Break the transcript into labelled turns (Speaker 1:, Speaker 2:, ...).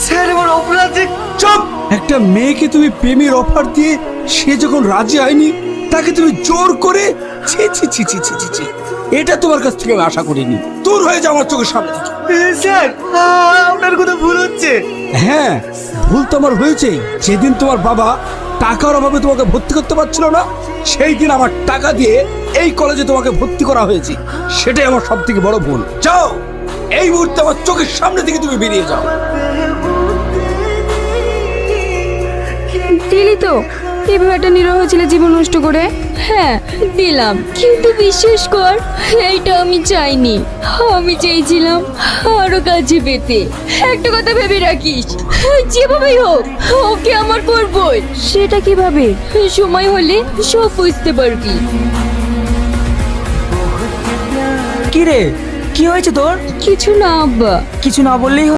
Speaker 1: Sir আমার অপরাধ।
Speaker 2: চুপ! একটা মেয়েকে তুমি প্রেমের অফার দিয়ে সে যখন রাজি হয়নি তাকে তুমি জোর করে, ছি ছি ছি ছি ছি ছি ছি, এটা তোমার কাছ থেকে আমি আশা করিনি। দূর হয়ে যাও আমার চোখের সামনে থেকে।
Speaker 1: স্যার আপনার কথা ভুল হচ্ছে।
Speaker 2: হ্যাঁ, ভুল তো আমার হয়েছে। যেদিন তোমার বাবা টাকার অভাবে তোমাকে ভর্তি করতে পারছিল না, সেই দিন আমার টাকা দিয়ে এই কলেজে তোমাকে ভর্তি করা হয়েছে। সেটাই আমার সব থেকে বড় ভুল। যাও, এই মুহূর্তে আমার চোখের সামনে থেকে তুমি বেরিয়ে যাও।
Speaker 3: দিলি তো এভাবে একটা নিরহ ছেলে জীবন নষ্ট করে? হ্যাঁ দিলাম, কিন্তু বিশ্বাস কর এইটা আমি চাইনি। আমি চেয়েছিলাম আরো কাছে পেতে। একটা কথা ভেবে রাখিস, যেভাবেই হোক ওকে আমার করবই। সেটা কিভাবে? সময় হলে সব বুঝতে পারবি।
Speaker 4: কি রে, কি হয়েছে তোর?
Speaker 3: কিছু না আব্বা।
Speaker 4: কিছু না বললেই